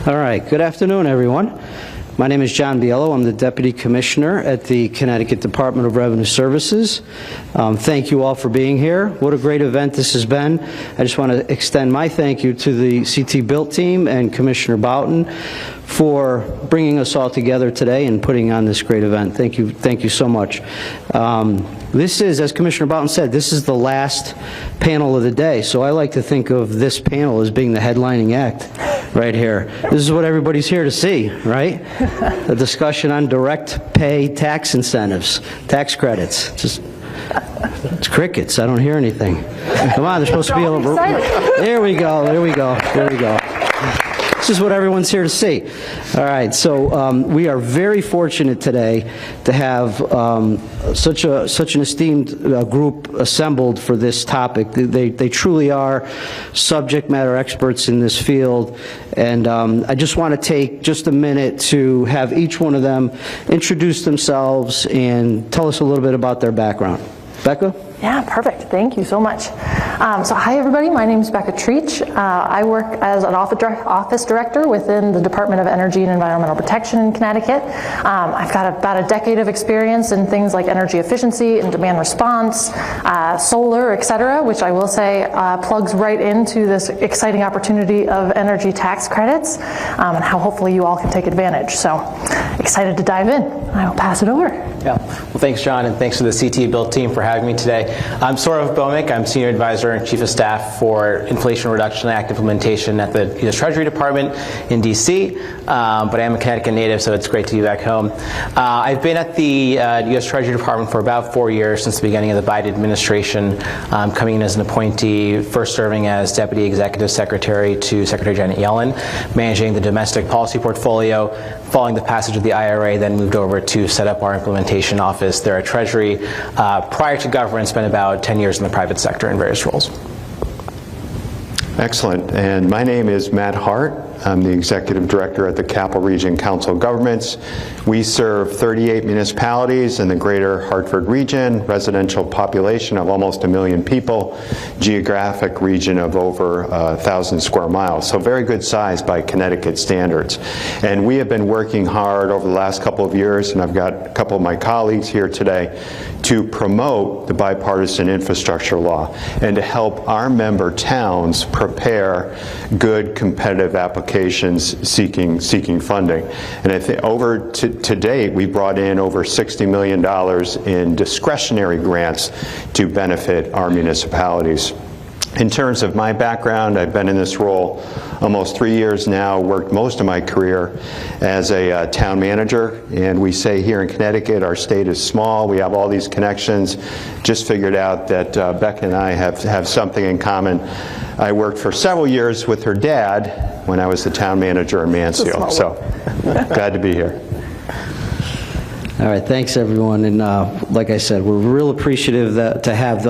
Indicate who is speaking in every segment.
Speaker 1: All right, good afternoon, everyone. My name is John Biello. I'm the Deputy Commissioner at the Connecticut Department of Revenue Services. Thank you all for being here. What a great event this has been. I just want to extend my thank you to the CT Built team and Commissioner Boughton for bringing us all together today and putting on this great event. Thank you so much. This is, as Commissioner Boughton said, this is the last panel of the day, so I like to think of this panel as being the headlining act right here. This is what everybody's here to see, right? A discussion on direct pay tax incentives, tax credits. It's crickets. I don't hear anything. Come on, there's supposed to be a little... There we go, there we go, there we go. This is what everyone's here to see. All right, so we are very fortunate today to have such an esteemed group assembled for this topic. They truly are subject matter experts in this field, and I just want to take just a minute to have each one of them introduce themselves and tell us a little bit about their background. Becca?
Speaker 2: Yeah, perfect. Thank you so much. So hi, everybody. My name is Becca Treetch. I work as an office director within the Department of Energy and Environmental Protection in Connecticut. I've got about a decade of experience in things like energy efficiency and demand response, solar, et cetera, which I will say plugs right into this exciting opportunity of energy tax credits and how hopefully you all can take advantage. So excited to dive in. I will pass it over.
Speaker 3: Yeah. Well, thanks, John, and thanks to the CT Built team for having me today. I'm Sourav Bhowmick. I'm Senior Advisor and Chief of Staff for Inflation Reduction Act implementation at the U.S. Treasury Department in D.C., but I am a Connecticut native, so it's great to be back home. I've been at the U.S. Treasury Department for about 4 years since the beginning of the Biden administration, coming in as an appointee, first serving as Deputy Executive Secretary to Secretary Janet Yellen, managing the domestic policy portfolio. Following the passage of the IRA, then moved over to set up our implementation office there at Treasury. Prior to government, spent about 10 years in the private sector in various roles.
Speaker 4: Excellent. And my name is Matt Hart. I'm the Executive Director at the Capital Region Council of Governments. We serve 38 municipalities in the greater Hartford region, residential population of almost 1 million people, geographic region of over 1,000 square miles. So very good size by Connecticut standards. And we have been working hard over the last couple of years, and I've got a couple of my colleagues here today, to promote the bipartisan infrastructure law and to help our member towns prepare good competitive applications seeking funding. And I think over to date, we brought in over $60 million in discretionary grants to benefit our municipalities. In terms of my background, I've been in this role almost 3 years now, worked most of my career as a town manager, and we say here in Connecticut, our state is small, we have all these connections. Just figured out that Becca and I have something in common. I worked for several years with her dad when I was the town manager in Mansfield, so glad to be here.
Speaker 1: All right, thanks everyone, and like I said, we're real appreciative to have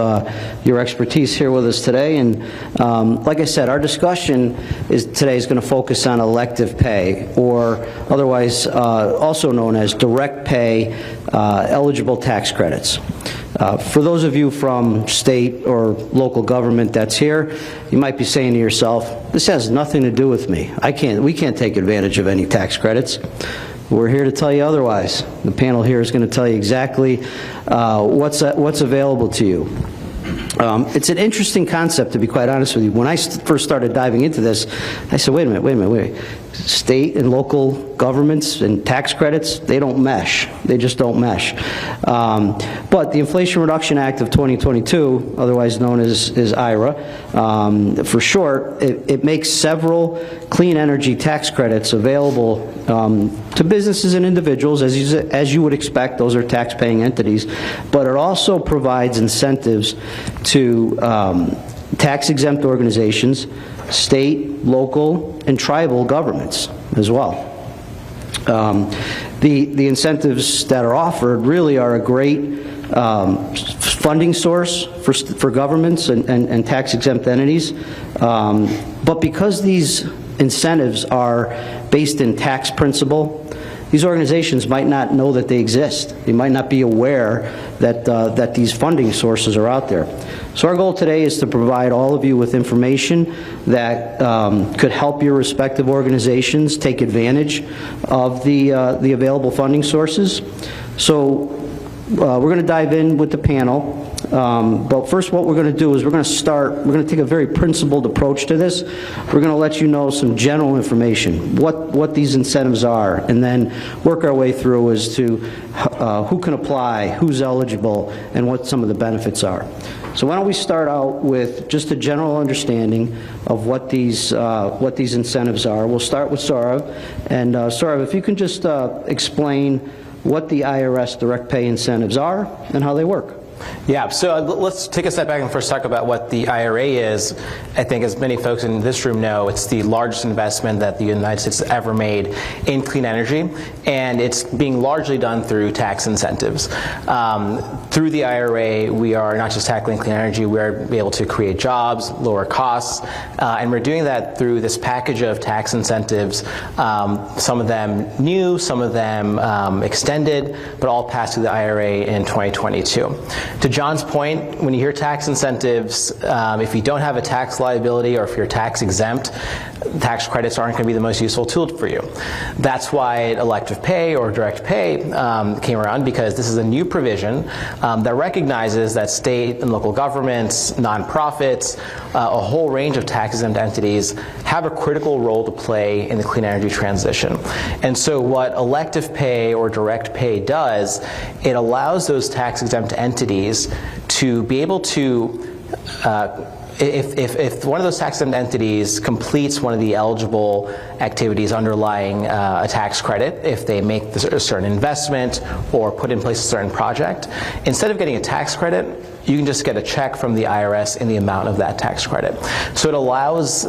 Speaker 1: your expertise here with us today. And like I said, our discussion today is going to focus on elective pay, or otherwise also known as direct pay eligible tax credits. For those of you from state or local government that's here, you might be saying to yourself, this has nothing to do with me. We can't take advantage of any tax credits. We're here to tell you otherwise. The panel here is going to tell you exactly what's available to you. It's an interesting concept, to be quite honest with you. When I first started diving into this, I said, wait a minute. State and local governments and tax credits, they don't mesh. They just don't mesh. But the Inflation Reduction Act of 2022, otherwise known as IRA, for short, it makes several clean energy tax credits available to businesses and individuals. As you would expect, those are tax-paying entities. But it also provides incentives to tax-exempt organizations, state, local, and tribal governments as well. The incentives that are offered really are a great funding source for governments and tax-exempt entities. But because these incentives are based in tax principle these organizations might not know that they exist. They might not be aware that these funding sources are out there. So our goal today is to provide all of you with information that could help your respective organizations take advantage of the available funding sources. So we're going to dive in with the panel. But first what we're going to do is we're going to take a very principled approach to this. We're going to let you know some general information, what these incentives are, and then work our way through as to who can apply, who's eligible, and what some of the benefits are. So why don't we start out with just a general understanding of what these incentives are. We'll start with Sourav. And Sourav, if you can just explain what the IRS direct pay incentives are and how they work.
Speaker 3: Yeah, so let's take a step back and first talk about what the IRA is. I think as many folks in this room know, it's the largest investment that the United States has ever made in clean energy, and it's being largely done through tax incentives. Through the IRA, we are not just tackling clean energy, we are able to create jobs, lower costs, and we're doing that through this package of tax incentives, some of them new, some of them extended, but all passed through the IRA in 2022. To John's point, when you hear tax incentives, if you don't have a tax liability or if you're tax exempt, tax credits aren't going to be the most useful tool for you. That's why elective pay or direct pay came around, because this is a new provision that recognizes that state and local governments, nonprofits, a whole range of tax-exempt entities have a critical role to play in the clean energy transition. And so what elective pay or direct pay does, it allows those tax-exempt entities to be able to if one of those tax-exempt entities completes one of the eligible activities underlying a tax credit, if they make a certain investment or put in place a certain project, instead of getting a tax credit, you can just get a check from the IRS in the amount of that tax credit. So it allows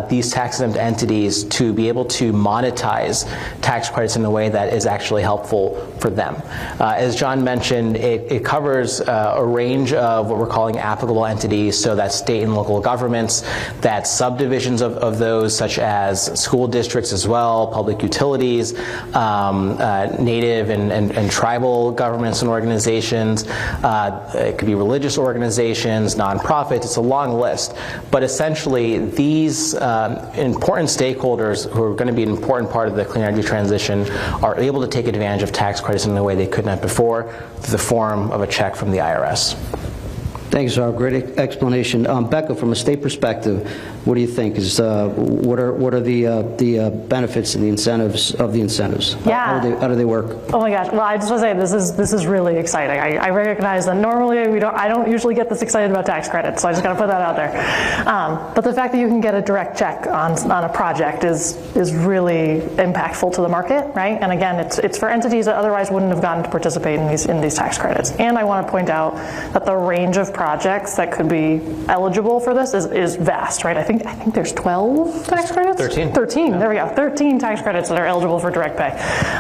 Speaker 3: these tax-exempt entities to be able to monetize tax credits in a way that is actually helpful for them. As John mentioned, it covers a range of what we're calling applicable entities, so that's state and local governments, that's subdivisions of those such as school districts as well, public utilities, native and tribal governments and organizations, it could be religious organizations, nonprofits, it's a long list. But essentially, these important stakeholders who are going to be an important part of the clean energy transition are able to take advantage of tax credits in a way they could not before, through the form of a check from the IRS.
Speaker 1: Thanks, Sourav. Great explanation. Becca, from a state perspective, what do you think? What are the benefits and the incentives of the incentives?
Speaker 2: Yeah.
Speaker 1: How do they work?
Speaker 2: Oh my gosh! Well, I just want to say this is really exciting. I recognize that normally I don't usually get this excited about tax credits, so I just got to put that out there. But the fact that you can get a direct check on a project is really impactful to the market, right? And again, it's for entities that otherwise wouldn't have gotten to participate in these tax credits. And I want to point out that the range of projects that could be eligible for this is vast, right? I think there's 12 tax credits?
Speaker 3: 13.
Speaker 2: 13, yeah. There we go. 13 tax credits that are eligible for direct pay.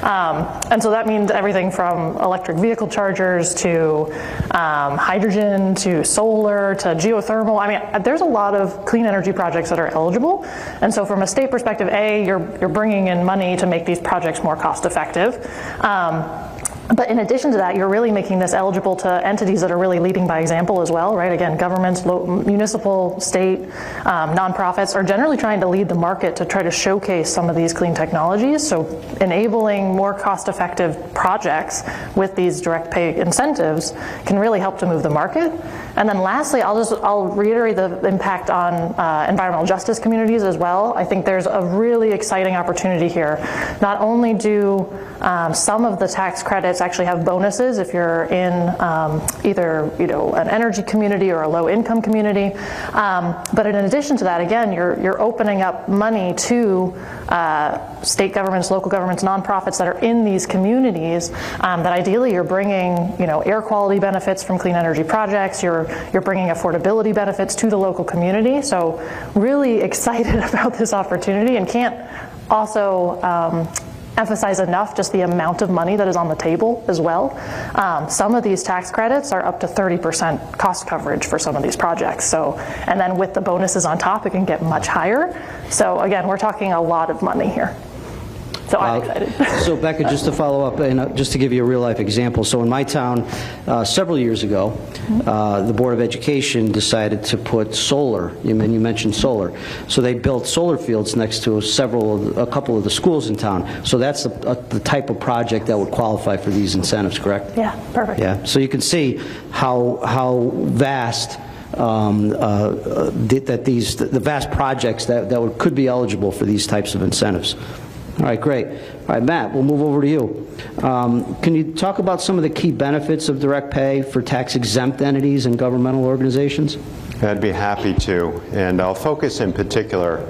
Speaker 2: And so that means everything from electric vehicle chargers to hydrogen to solar to geothermal. I mean, there's a lot of clean energy projects that are eligible. And so from a state perspective, you're bringing in money to make these projects more cost effective. But in addition to that, you're really making this eligible to entities that are really leading by example as well, right? Again, governments, municipal, state, nonprofits are generally trying to lead the market to try to showcase some of these clean technologies. So enabling more cost-effective projects with these direct pay incentives can really help to move the market. And then lastly, I'll reiterate the impact on environmental justice communities as well. I think there's a really exciting opportunity here. Not only do some of the tax credits actually have bonuses if you're in either an energy community or a low income community, but in addition to that, again, you're opening up money to state governments, local governments, nonprofits that are in these communities that ideally you're bringing air quality benefits from clean energy projects, you're bringing affordability benefits to the local community. So really excited about this opportunity, and can't also emphasize enough just the amount of money that is on the table as well. Some of these tax credits are up to 30% cost coverage for some of these projects. So, and then with the bonuses on top, it can get much higher. So again, we're talking a lot of money here. So I'm excited.
Speaker 1: So Becca, just to follow up, and just to give you a real-life example, so in my town, several years ago, the Board of Education decided to put solar, you mentioned solar, so they built solar fields next to a couple of the schools in town. So that's the type of project that would qualify for these incentives, correct?
Speaker 2: Yeah, perfect.
Speaker 1: Yeah, so you can see how vast the vast projects that could be eligible for these types of incentives. All right, great. All right, Matt, we'll move over to you. Can you talk about some of the key benefits of direct pay for tax-exempt entities and governmental organizations?
Speaker 4: I'd be happy to, and I'll focus in particular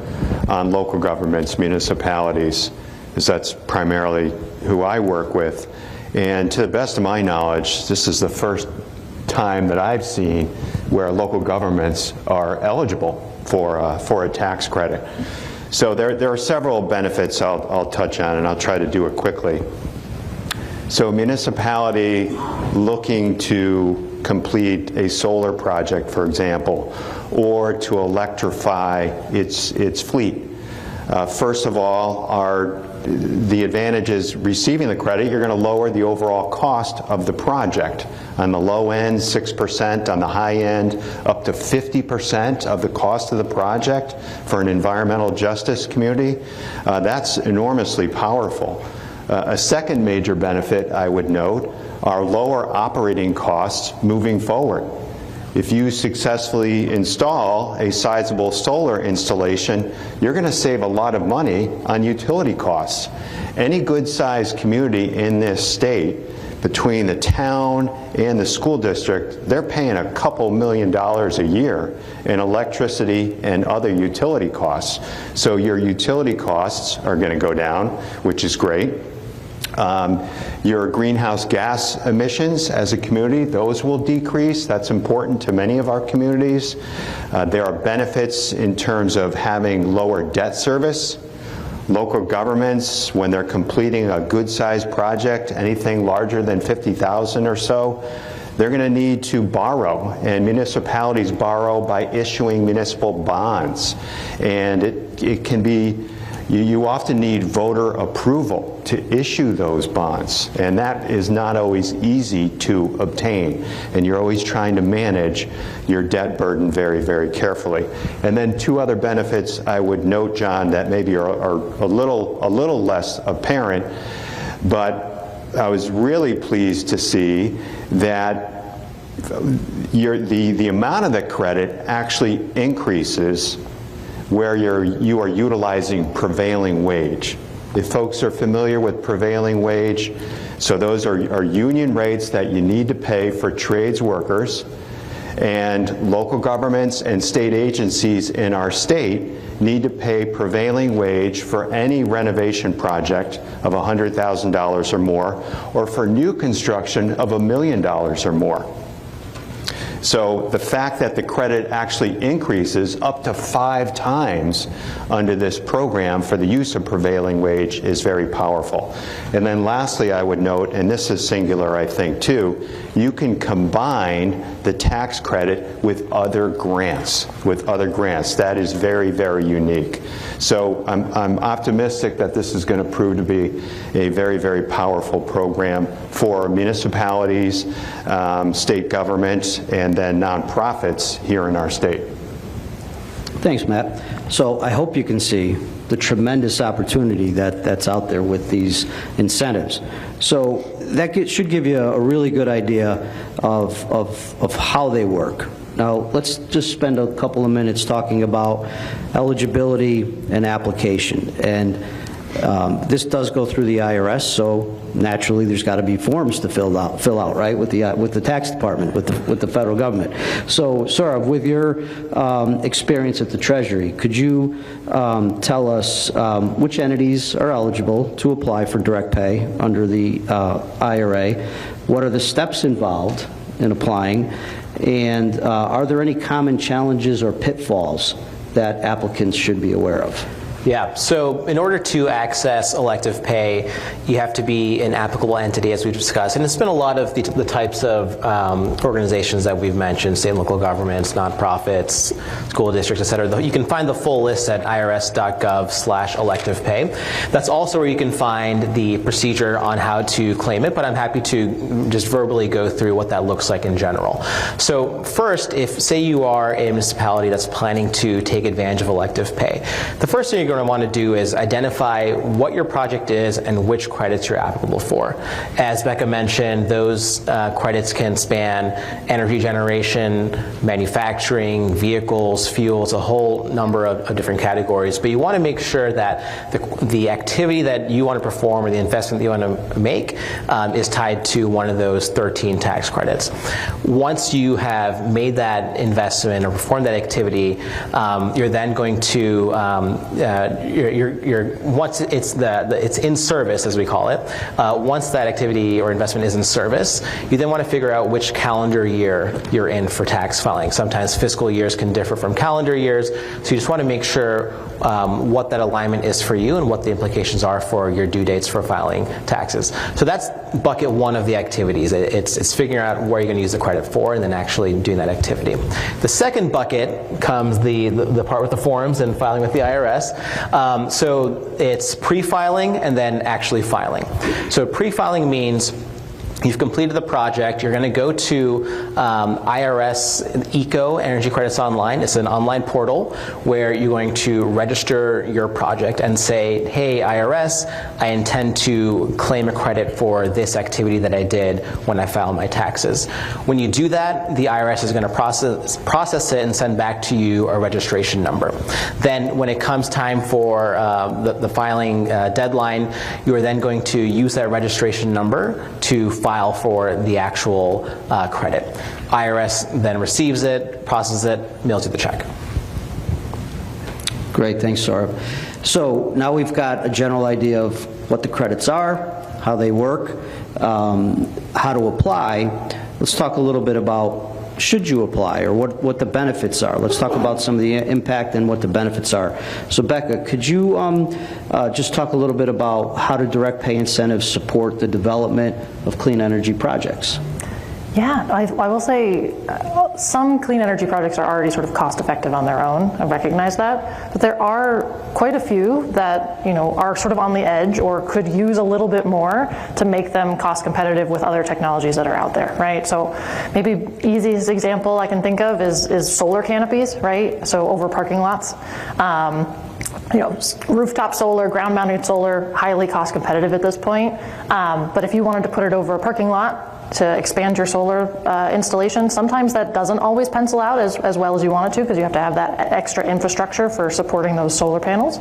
Speaker 4: on local governments, municipalities, because that's primarily who I work with. And to the best of my knowledge, this is the first time that I've seen where local governments are eligible for a tax credit. So there are several benefits I'll touch on, and I'll try to do it quickly. So a municipality looking to complete a solar project, for example, or to electrify its fleet. First of all, the advantage is receiving the credit, you're going to lower the overall cost of the project. On the low end, 6%, on the high end, up to 50% of the cost of the project for an environmental justice community. That's enormously powerful. A second major benefit I would note are lower operating costs moving forward. If you successfully install a sizable solar installation, you're going to save a lot of money on utility costs. Any good-sized community in this state, between the town and the school district, they're paying a couple $1 million a year in electricity and other utility costs. So your utility costs are going to go down, which is great. Your greenhouse gas emissions as a community, those will decrease. That's important to many of our communities. There are benefits in terms of having lower debt service. Local governments, when they're completing a good-sized project, anything larger than $50,000 or so, they're going to need to borrow, and municipalities borrow by issuing municipal bonds. And it can be, you often need voter approval to issue those bonds, and that is not always easy to obtain, and you're always trying to manage your debt burden very, very carefully. And then two other benefits I would note, John, that maybe are a little less apparent, but I was really pleased to see that the amount of the credit actually increases where you are utilizing prevailing wage. If folks are familiar with prevailing wage, so those are union rates that you need to pay for trades workers, and local governments and state agencies in our state need to pay prevailing wage for any renovation project of $100,000 or more, or for new construction of $1 million or more. So the fact that the credit actually increases up to 5 times under this program for the use of prevailing wage is very powerful. And then lastly, I would note, and this is singular I think too, you can combine the tax credit with other grants. That is very, very unique. So I'm optimistic that this is going to prove to be a very, very powerful program for municipalities, state governments, and then nonprofits here in our state.
Speaker 1: Thanks, Matt. So I hope you can see the tremendous opportunity that's out there with these incentives. So that should give you a really good idea of how they work. Now, let's just spend a couple of minutes talking about eligibility and application. And this does go through the IRS, so naturally there's got to be forms to fill out, right, with the tax department, with the federal government. So, Sourav, with your experience at the Treasury, could you tell us which entities are eligible to apply for direct pay under the IRA? What are the steps involved in applying? And are there any common challenges or pitfalls that applicants should be aware of?
Speaker 3: Yeah, so in order to access elective pay, you have to be an applicable entity, as we've discussed. And it's been a lot of the types of organizations that we've mentioned, state and local governments, nonprofits, school districts, et cetera. You can find the full list at irs.gov/elective pay. That's also where you can find the procedure on how to claim it, but I'm happy to just verbally go through what that looks like in general. So first, if say you are a municipality that's planning to take advantage of elective pay, the first thing you're going to want to do is identify what your project is and which credits you're applicable for. As Becca mentioned, those credits can span energy generation, manufacturing, vehicles, fuels, a whole number of different categories. But you want to make sure that the activity that you want to perform or the investment that you want to make is tied to one of those 13 tax credits. Once you have made that investment or performed that activity, you're then going to once it's in service, as we call it, once that activity or investment is in service, you then want to figure out which calendar year you're in for tax filing. Sometimes fiscal years can differ from calendar years, so you just want to make sure what that alignment is for you and what the implications are for your due dates for filing taxes. So that's bucket one of the activities. It's figuring out where you're going to use the credit for and then actually doing that activity. The second bucket comes the part with the forms and filing with the IRS. So it's pre-filing and then actually filing. So pre-filing means you've completed the project. You're going to go to IRS Eco Energy Credits Online. It's an online portal where you're going to register your project and say, hey, IRS, I intend to claim a credit for this activity that I did when I filed my taxes. When you do that, the IRS is going to process it and send back to you a registration number. Then when it comes time for the filing deadline, you are then going to use that registration number to file for the actual credit. IRS then receives it, processes it, mails you the check.
Speaker 1: Great, thanks, Sourav. So now we've got a general idea of what the credits are, how they work, how to apply. Let's talk a little bit about should you apply or what the benefits are. Let's talk about some of the impact and what the benefits are. So Becca, could you just talk a little bit about how do direct pay incentives support the development of clean energy projects?
Speaker 2: Yeah, I will say some clean energy projects are already sort of cost effective on their own. I recognize that, but there are quite a few that are sort of on the edge or could use a little bit more to make them cost competitive with other technologies that are out there, right? So maybe easiest example I can think of is solar canopies, right? So over parking lots. Rooftop solar, ground-mounted solar, highly cost competitive at this point. But if you wanted to put it over a parking lot to expand your solar installation, sometimes that doesn't always pencil out as well as you want it to because you have to have that extra infrastructure for supporting those solar panels.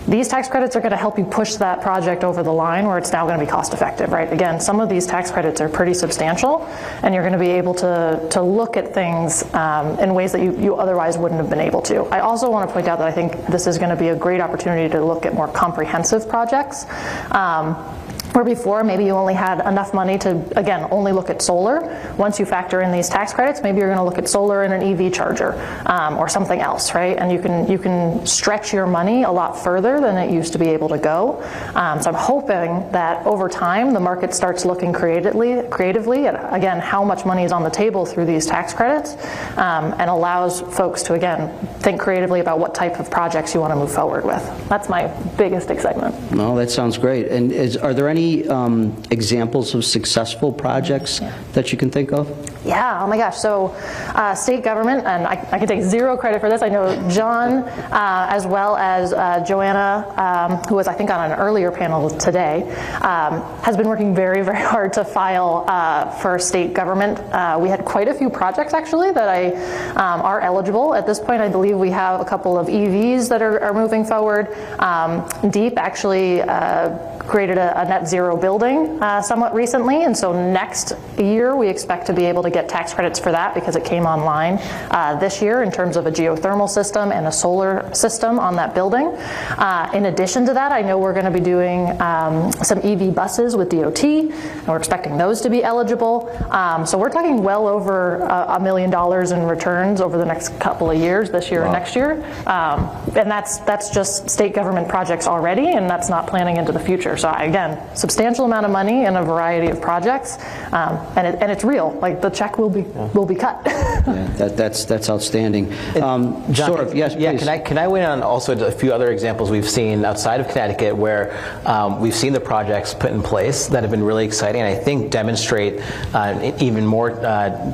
Speaker 2: These tax credits are going to help you push that project over the line where it's now going to be cost effective, right? Again, some of these tax credits are pretty substantial and you're going to be able to look at things in ways that you otherwise wouldn't have been able to. I also want to point out that I think this is going to be a great opportunity to look at more comprehensive projects. Where before, maybe you only had enough money to, again, only look at solar. Once you factor in these tax credits, maybe you're going to look at solar and an EV charger or something else, right? And you can stretch your money a lot further than it used to be able to go. So I'm hoping that over time, the market starts looking creatively at, again, how much money is on the table through these tax credits and allows folks to, again, think creatively about what type of projects you want to move forward with. That's my biggest excitement.
Speaker 1: No, that sounds great. And are there any examples of successful projects that you can think of?
Speaker 2: Yeah, oh my gosh. So state government, and I can take zero credit for this. I know John, as well as Joanna, who was I think on an earlier panel today, has been working very, very hard to file for state government. We had quite a few projects actually that are eligible. At this point, I believe we have a couple of EVs that are moving forward. DEEP actually created a net zero building somewhat recently, and so next year we expect to be able to get tax credits for that because it came online this year in terms of a geothermal system and a solar system on that building. In addition to that, I know we're going to be doing some EV buses with DOT, and we're expecting those to be eligible. So we're talking well over $1 million in returns over the next couple of years, this year and next year. And that's just state government projects already, and that's not planning into the future. So again, substantial amount of money in a variety of projects, and it's real. Like the check will be cut.
Speaker 1: Yeah, that's outstanding.
Speaker 3: John,
Speaker 1: Sourav, yes, please.
Speaker 3: Can I weigh in on also a few other examples we've seen outside of Connecticut where we've seen the projects put in place that have been really exciting and I think demonstrate even more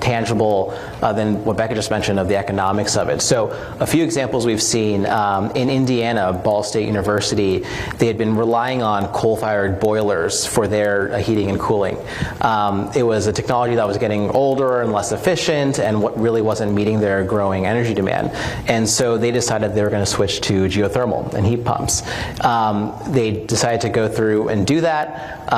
Speaker 3: tangible than what Becca just mentioned of the economics of it. So a few examples we've seen in Indiana, Ball State University, they had been relying on coal-fired boilers for their heating and cooling. It was a technology that was getting older and less efficient and what really wasn't meeting their growing energy demand. And so they decided they were going to switch to geothermal and heat pumps. They decided to go through and do that.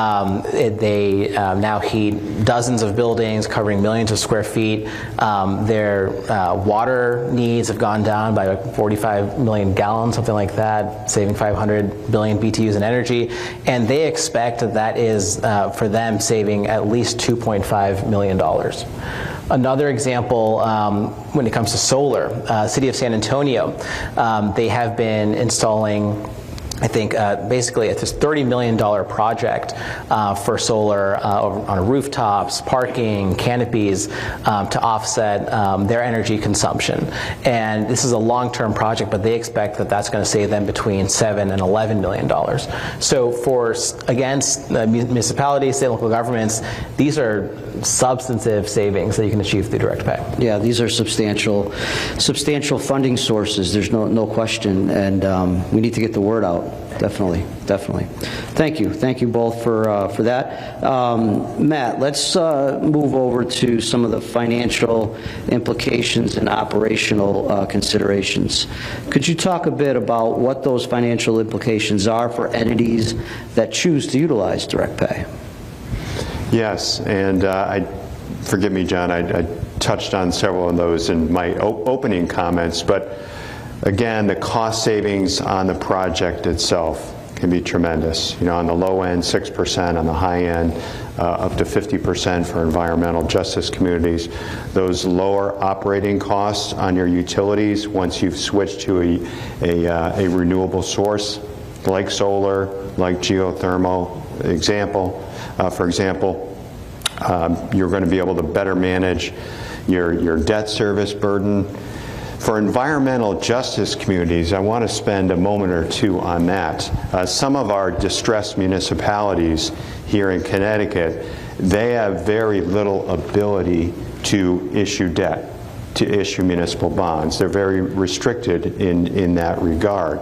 Speaker 3: They now heat dozens of buildings covering millions of square feet. Their water needs have gone down by like 45 million gallons, something like that, saving 500 billion BTUs in energy. And they expect that is, for them, saving at least $2.5 million. Another example, when it comes to solar, City of San Antonio, they have been installing, I think basically it's this $30 million project for solar on rooftops, parking, canopies to offset their energy consumption. And this is a long-term project, but they expect that that's going to save them between $7 and $11 million. So for, again, municipalities, state and local governments, these are substantive savings that you can achieve through direct pay.
Speaker 1: Yeah, these are substantial funding sources. There's no question, and we need to get the word out. Definitely. Thank you both for that. Matt, let's move over to some of the financial implications and operational considerations. Could you talk a bit about what those financial implications are for entities that choose to utilize direct pay?
Speaker 4: Yes, and forgive me, John, I touched on several of those in my opening comments, but again, the cost savings on the project itself can be tremendous. You know, on the low end, 6%, on the high end, up to 50% for environmental justice communities. Those lower operating costs on your utilities, once you've switched to a renewable source, like solar, like geothermal, for example, you're going to be able to better manage your debt service burden. For environmental justice communities, I want to spend a moment or two on that. Some of our distressed municipalities here in Connecticut, they have very little ability to issue debt, to issue municipal bonds. They're very restricted in that regard.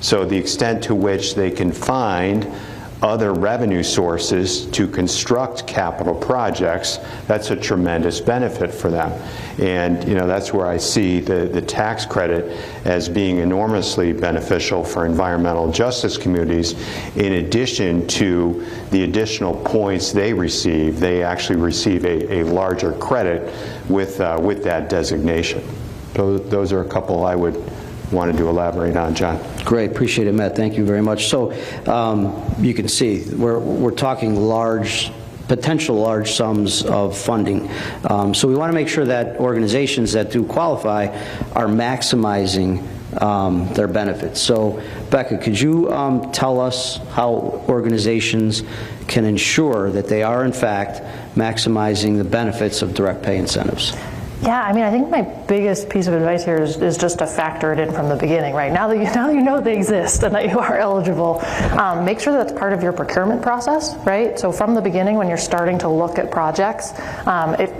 Speaker 4: So the extent to which they can find other revenue sources to construct capital projects, that's a tremendous benefit for them. And you know, that's where I see the tax credit as being enormously beneficial for environmental justice communities. In addition to the additional points they receive, they actually receive a larger credit with that designation. So those are a couple I would wanted to elaborate on, John.
Speaker 1: Great, appreciate it, Matt. Thank you very much. So you can see we're talking potential large sums of funding. So we want to make sure that organizations that do qualify are maximizing their benefits. So Becca, could you tell us how organizations can ensure that they are in fact maximizing the benefits of direct pay incentives?
Speaker 2: Yeah, I mean, I think my biggest piece of advice here is just to factor it in from the beginning, right? Now that you know they exist and that you are eligible, make sure that it's part of your procurement process, right? So from the beginning, when you're starting to look at projects,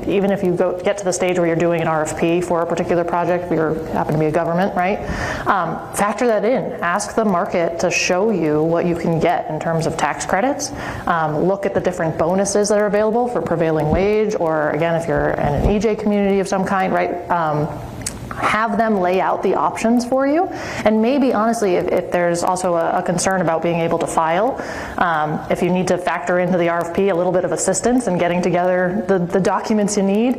Speaker 2: even if you get to the stage where you're doing an RFP for a particular project, we happen to be a government, right? Factor that in. Ask the market to show you what you can get in terms of tax credits. Look at the different bonuses that are available for prevailing wage, or again, if you're in an EJ community of some kind, right? have them lay out the options for you, and maybe honestly if there's also a concern about being able to file, if you need to factor into the RFP a little bit of assistance in getting together the documents you need,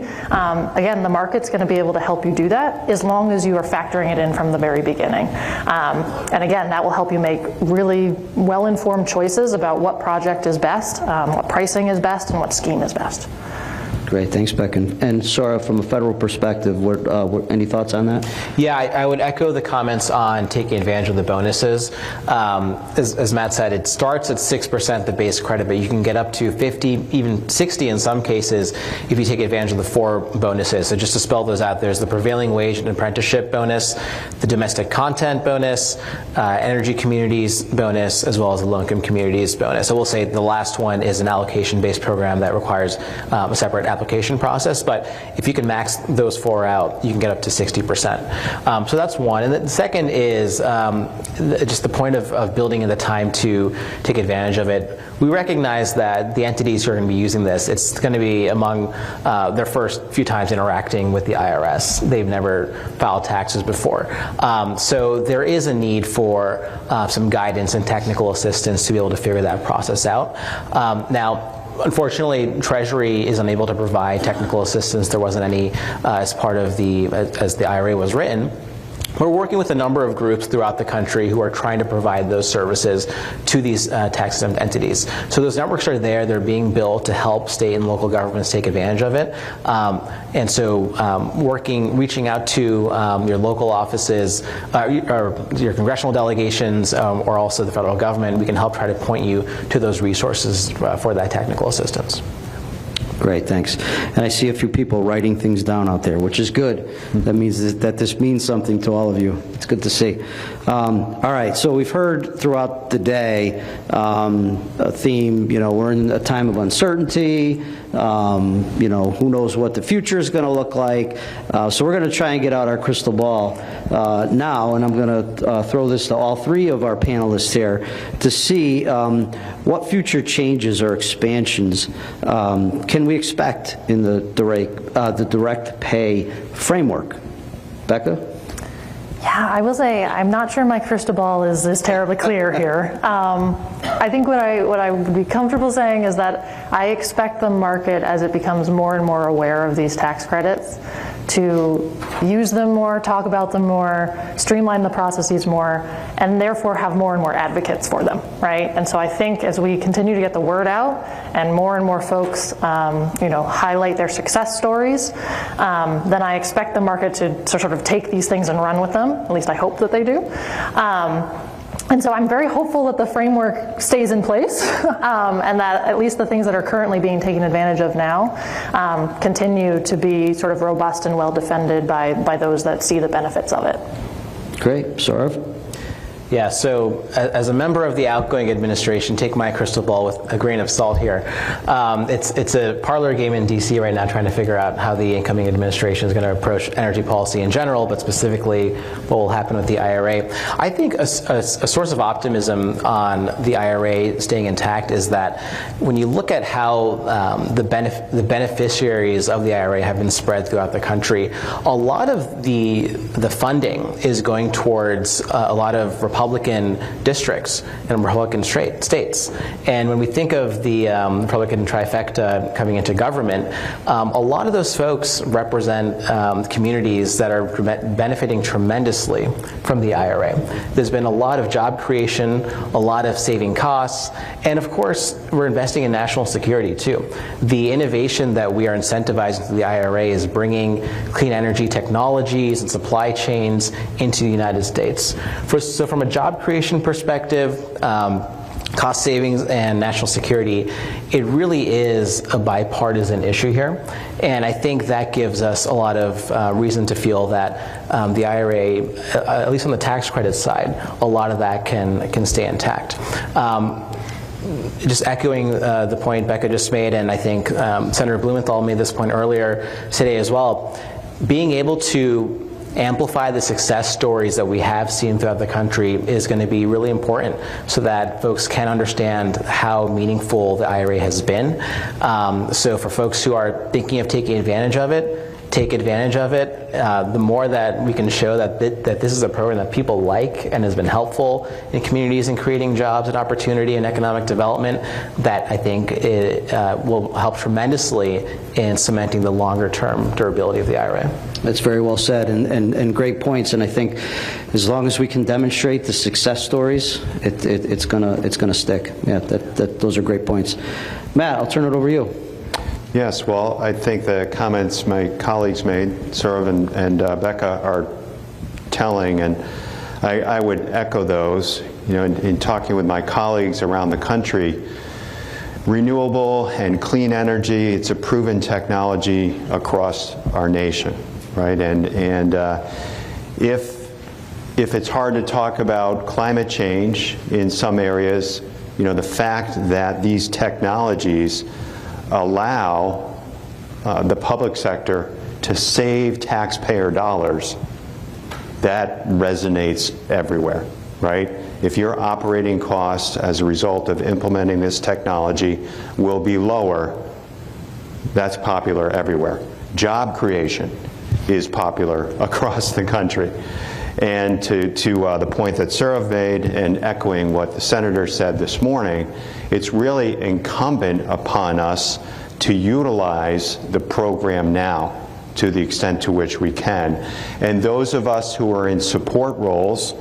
Speaker 2: again, the market's going to be able to help you do that as long as you are factoring it in from the very beginning. And again, that will help you make really well-informed choices about what project is best, what pricing is best, and what scheme is best.
Speaker 1: Great, thanks, Becca. And Sourav, from a federal perspective, any thoughts on that?
Speaker 3: Yeah, I would echo the comments on taking advantage of the bonuses. As Matt said, it starts at 6% the base credit, but you can get up to 50, even 60 in some cases if you take advantage of the 4 bonuses. So just to spell those out, there's the prevailing wage and apprenticeship bonus, the domestic content bonus, energy communities bonus, as well as the low-income communities bonus. So we'll say the last one is an allocation-based program that requires a separate application process, but if you can max those 4 out, you can get up to 60%. So that's one. And the second is just the point of building in the time to take advantage of it. We recognize that the entities who are going to be using this, it's going to be among their first few times interacting with the IRS. They've never filed taxes before. So there is a need for some guidance and technical assistance to be able to figure that process out. Now, unfortunately, Treasury is unable to provide technical assistance. There wasn't any as part of as the IRA was written. We're working with a number of groups throughout the country who are trying to provide those services to these tax-exempt entities. So those networks are there. They're being built to help state and local governments take advantage of it. And so reaching out to your local offices, or your congressional delegations, or also the federal government, we can help try to point you to those resources for that technical assistance.
Speaker 1: Great, thanks. And I see a few people writing things down out there, which is good. That means that this means something to all of you. It's good to see. All right, so we've heard throughout the day a theme, we're in a time of uncertainty, who knows what the future is going to look like. So we're going to try and get out our crystal ball now, and I'm going to throw this to all 3 of our panelists here to see what future changes or expansions can we expect in the direct pay framework. Becca?
Speaker 2: Yeah, I will say I'm not sure my crystal ball is terribly clear here. I think what I would be comfortable saying is that I expect the market, as it becomes more and more aware of these tax credits, to use them more, talk about them more, streamline the processes more, and therefore have more and more advocates for them, right? And so I think as we continue to get the word out and more folks, highlight their success stories, then I expect the market to sort of take these things and run with them. At least I hope that they do. And so I'm very hopeful that the framework stays in place and that at least the things that are currently being taken advantage of now continue to be sort of robust and well defended by those that see the benefits of it.
Speaker 1: Great. Sourav?
Speaker 3: Yeah, so as a member of the outgoing administration, take my crystal ball with a grain of salt here. It's a parlor game in DC right now trying to figure out how the incoming administration is going to approach energy policy in general, but specifically what will happen with the IRA. I think a source of optimism on the IRA staying intact is that when you look at how the beneficiaries of the IRA have been spread throughout the country, a lot of the funding is going towards a lot of Republican districts and Republican states. And when we think of the Republican trifecta coming into government, a lot of those folks represent communities that are benefiting tremendously from the IRA. There's been a lot of job creation, a lot of saving costs, and of course, we're investing in national security too. The innovation that we are incentivizing through the IRA is bringing clean energy technologies and supply chains into the United States. So from a job creation perspective, cost savings and national security, it really is a bipartisan issue here. And I think that gives us a lot of reason to feel that the IRA, at least on the tax credit side, a lot of that can stay intact. Just echoing the point Becca just made, and I think Senator Blumenthal made this point earlier today as well, being able to amplify the success stories that we have seen throughout the country is going to be really important so that folks can understand how meaningful the IRA has been. So for folks who are thinking of taking advantage of it, take advantage of it, the more that we can show that this is a program that people like and has been helpful in communities and creating jobs and opportunity and economic development, that I think it will help tremendously in cementing the longer-term durability of the IRA.
Speaker 1: That's very well said, and great points. And I think as long as we can demonstrate the success stories, it's gonna stick. Yeah, those are great points. Matt, I'll turn it over to you.
Speaker 4: Yes, well, I think the comments my colleagues made, Sourav and Becca, are telling, and I would echo those. You know, in talking with my colleagues around the country, renewable and clean energy, it's a proven technology across our nation, right? And if it's hard to talk about climate change in some areas, you know, the fact that these technologies allow the public sector to save taxpayer dollars, that resonates everywhere, right? If your operating costs as a result of implementing this technology will be lower, that's popular everywhere. Job creation is popular across the country. And to the point that Sourav made, and echoing what the Senator said this morning, it's really incumbent upon us to utilize the program now to the extent to which we can. And those of us who are in support roles,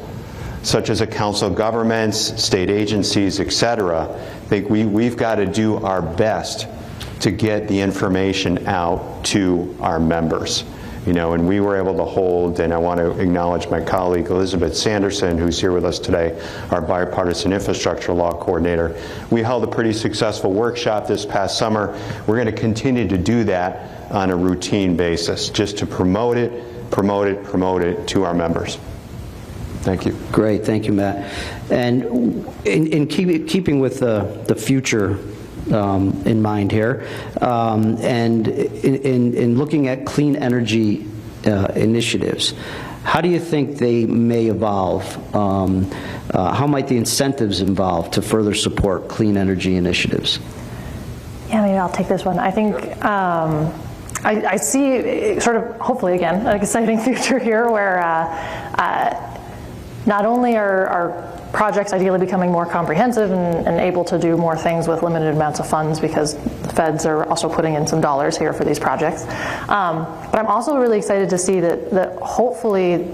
Speaker 4: such as a council of governments, state agencies, et cetera, I think we've got to do our best to get the information out to our members. You know, and we were able to hold, and I want to acknowledge my colleague Elizabeth Sanderson, who's here with us today, our bipartisan infrastructure law coordinator. We held a pretty successful workshop this past summer. We're going to continue to do that on a routine basis, just to promote it to our members. Thank you.
Speaker 1: Great, thank you, Matt. And in keeping with the future in mind here, and in looking at clean energy initiatives, how do you think they may evolve? How might the incentives evolve to further support clean energy initiatives?
Speaker 2: Yeah, maybe I'll take this one. I think I see sort of, hopefully again, an exciting future here where not only are projects ideally becoming more comprehensive and able to do more things with limited amounts of funds, because the feds are also putting in some dollars here for these projects. But I'm also really excited to see that hopefully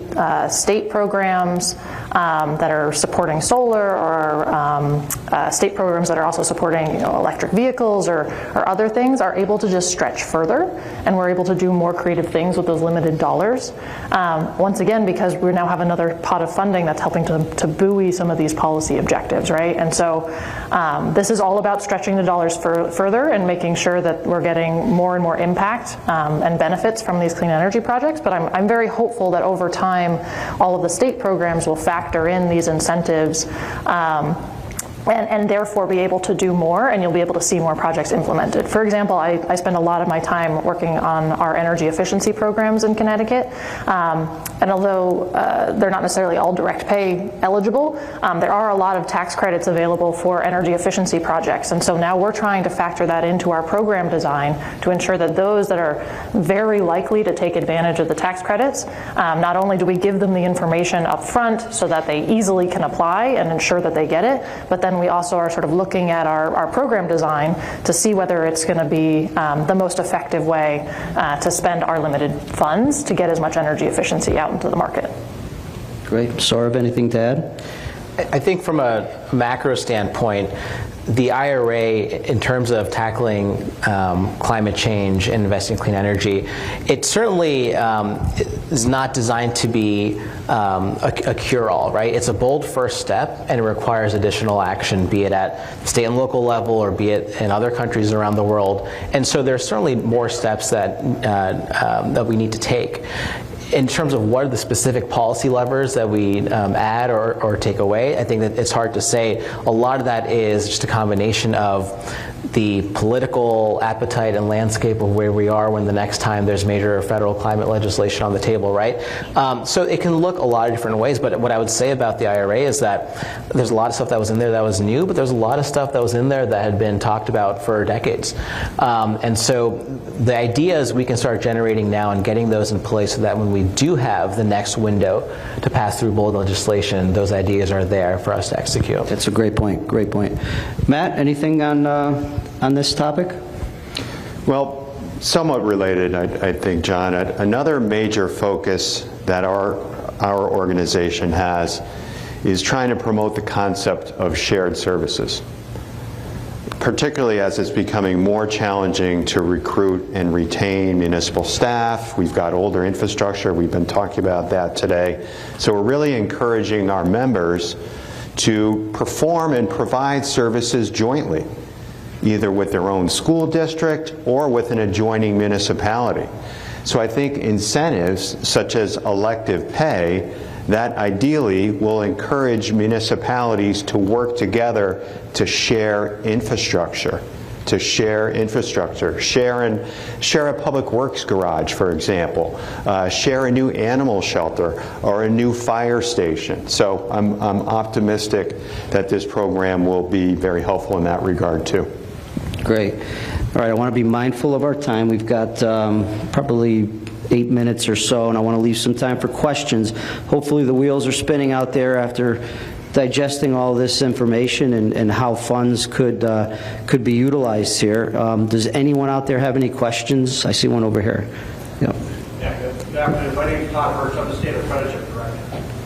Speaker 2: state programs that are supporting solar, or state programs that are also supporting, you know, electric vehicles or other things, are able to just stretch further, and we're able to do more creative things with those limited dollars. Once again, because we now have another pot of funding that's helping to buoy some of these policy objectives, right? And so this is all about stretching the dollars further and making sure that we're getting more and more impact and benefits from these clean energy projects. But I'm very hopeful that over time, all of the state programs will factor in these incentives and therefore be able to do more, and you'll be able to see more projects implemented. For example, I spend a lot of my time working on our energy efficiency programs in Connecticut, and although they're not necessarily all direct pay eligible, there are a lot of tax credits available for energy efficiency projects, and so now we're trying to factor that into our program design to ensure that those that are very likely to take advantage of the tax credits, not only do we give them the information up front so that they easily can apply and ensure that they get it, but then we also are sort of looking at our program design to see whether it's going to be the most effective way to spend our limited funds to get as much energy efficiency out into the market.
Speaker 1: Great. Sourav, anything to add?
Speaker 3: I think from a macro standpoint, the IRA, in terms of tackling climate change and investing in clean energy, it certainly is not designed to be a cure-all, right? It's a bold first step, and it requires additional action, be it at state and local level or be it in other countries around the world. And so there's certainly more steps that we need to take. In terms of what are the specific policy levers that we add or take away, I think that it's hard to say. A lot of that is just a combination of the political appetite and landscape of where we are when the next time there's major federal climate legislation on the table, right? So it can look a lot of different ways, but what I would say about the IRA is that there's a lot of stuff that was in there that was new, but there's a lot of stuff that was in there that had been talked about for decades. And so the idea is we can start generating now and getting those in place so that when we do have the next window to pass through bold legislation, those ideas are there for us to execute.
Speaker 1: That's a great point, great point. Matt, anything on this topic?
Speaker 4: Well, somewhat related, I think, John. Another major focus that our organization has is trying to promote the concept of shared services, particularly as it's becoming more challenging to recruit and retain municipal staff. We've got older infrastructure. We've been talking about that today. So we're really encouraging our members to perform and provide services jointly, either with their own school district or with an adjoining municipality. So I think incentives such as elective pay that ideally will encourage municipalities to work together to share infrastructure, share a public works garage, for example, share a new animal shelter or a new fire station. So I'm optimistic that this program will be very helpful in that regard too.
Speaker 1: Great. All right, I want to be mindful of our time. We've got probably 8 minutes or so, and I want to leave some time for questions. Hopefully the wheels are spinning out there after digesting all this information and how funds could be utilized here. Does anyone out there have any questions? I see one over here. Yep.
Speaker 5: Yeah, good afternoon. My name is Todd Birch. I'm the State Apprenticeship Director.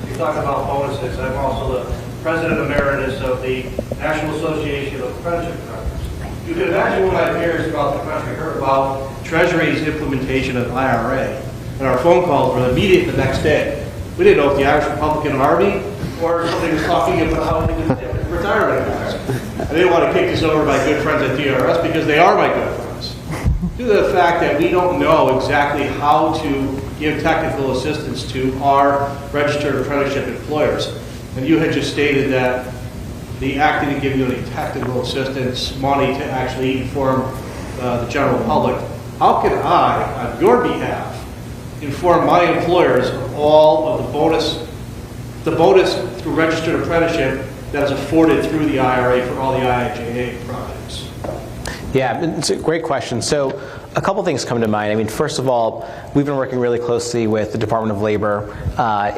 Speaker 5: You talk about bonuses. I'm also the President Emeritus of the National Association of Apprenticeship Directors. You can imagine what my peers throughout the country heard about Treasury's implementation of IRA, and our phone calls were immediate the next day. We didn't know if the Irish Republican Army or somebody was talking about how they could retirement accounts. I didn't want to kick this over my good friends at the IRS because they are my good friends. Due to the fact that we don't know exactly how to give technical assistance to our registered apprenticeship employers, and you had just stated that the act didn't give you any technical assistance money to actually inform the general public. How can I, on your behalf, inform my employers of all of the bonus through registered apprenticeship that is afforded through the IRA for all the IIJA projects?
Speaker 3: Yeah, it's a great question. So a couple things come to mind. I mean, first of all, we've been working really closely with the Department of Labor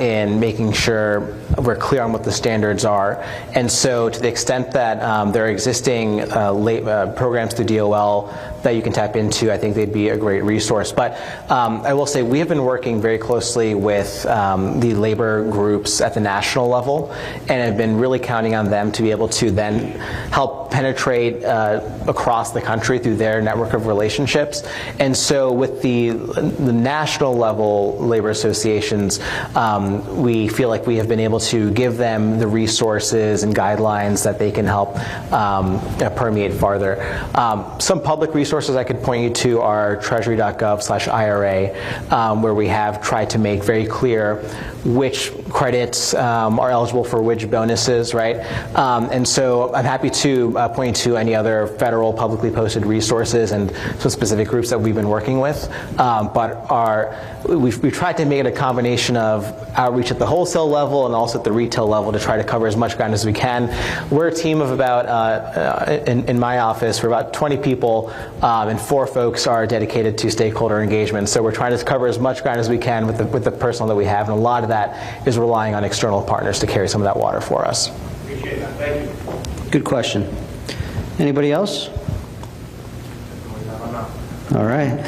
Speaker 3: in making sure we're clear on what the standards are. And so to the extent that there are existing programs through DOL that you can tap into, I think they'd be a great resource. But I will say we have been working very closely with the labor groups at the national level and have been really counting on them to be able to then help penetrate across the country through their network of relationships. And so with the national level labor associations, we feel like we have been able to give them the resources and guidelines that they can help permeate farther. Some public resources I could point you to are treasury.gov/IRA, where we have tried to make very clear which credits are eligible for which bonuses, right? And so I'm happy to point to any other federal publicly posted resources and some specific groups that we've been working with. But we've tried to make it a combination of outreach at the wholesale level and also at the retail level to try to cover as much ground as we can. We're a team of about, in my office, we're about 20 people, and 4 folks are dedicated to stakeholder engagement. So we're trying to cover as much ground as we can with the personnel that we have, and a lot of that is relying on external partners to carry some of that water for us.
Speaker 5: Appreciate that. Thank you.
Speaker 1: Good question. Anybody else? All right.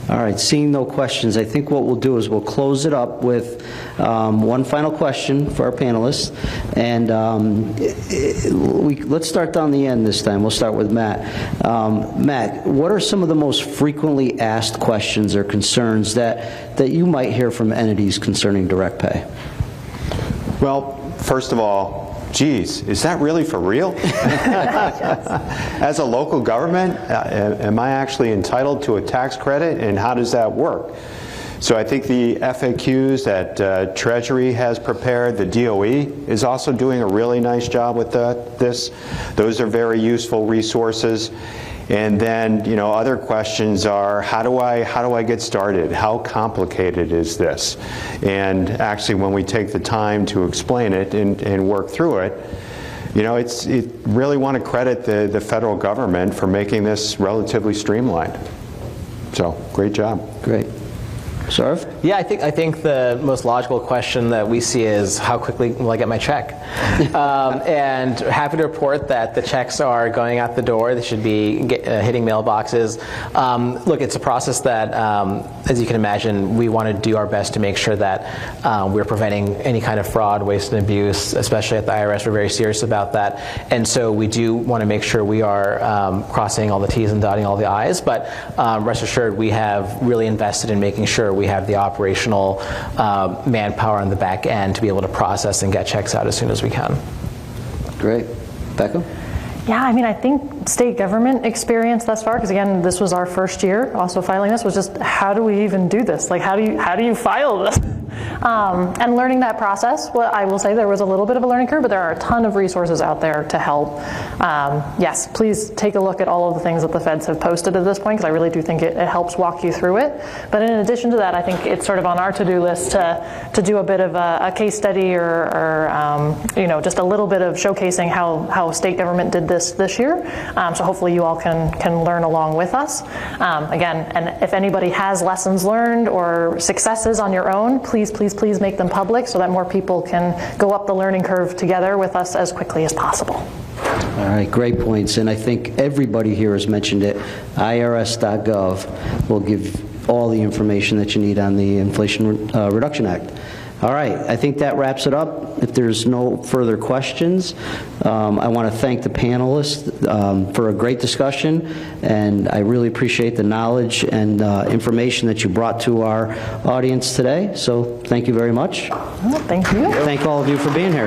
Speaker 1: All right, seeing no questions, I think what we'll do is we'll close it up with one final question for our panelists. And let's start down the end this time. We'll start with Matt. Matt, what are some of the most frequently asked questions or concerns that you might hear from entities concerning direct pay?
Speaker 4: Well, first of all, geez, is that really for real? As a local government, am I actually entitled to a tax credit, and how does that work? So I think the FAQs that Treasury has prepared, the DOE is also doing a really nice job with this. Those are very useful resources. And then, you know, other questions are, how do I get started? How complicated is this? And actually, when we take the time to explain it and work through it, you know, it really want to credit the federal government for making this relatively streamlined. So, great job.
Speaker 1: Great. Sourav?
Speaker 3: Yeah, I think the most logical question that we see is, how quickly will I get my check? And happy to report that the checks are going out the door. They should be hitting mailboxes. Look, it's a process that, as you can imagine, we want to do our best to make sure that we're preventing any kind of fraud, waste, and abuse, especially at the IRS. We're very serious about that. And so we do want to make sure we are crossing all the T's and dotting all the I's. But rest assured, we have really invested in making sure we have the operational manpower on the back end to be able to process and get checks out as soon as we can.
Speaker 1: Great. Becca?
Speaker 2: Yeah, I mean, I think state government experience thus far, because again, this was our first year also filing this, was just, how do we even do this? Like, how do you file this? And learning that process, well, I will say there was a little bit of a learning curve, but there are a ton of resources out there to help. Yes, please take a look at all of the things that the feds have posted at this point, because I really do think it helps walk you through it. But in addition to that, I think it's sort of on our to-do list to do a bit of a case study or you know, just a little bit of showcasing how state government did this year. So hopefully you all can learn along with us. Again, and if anybody has lessons learned or successes on your own, please make them public so that more people can go up the learning curve together with us as quickly as possible.
Speaker 1: All right, great points. And I think everybody here has mentioned it. IRS.gov will give all the information that you need on the Inflation Reduction Act. All right, I think that wraps it up. If there's no further questions, I want to thank the panelists for a great discussion, and I really appreciate the knowledge and information that you brought to our audience today. So thank you very much.
Speaker 2: Well, thank you.
Speaker 1: Thank all of you for being here.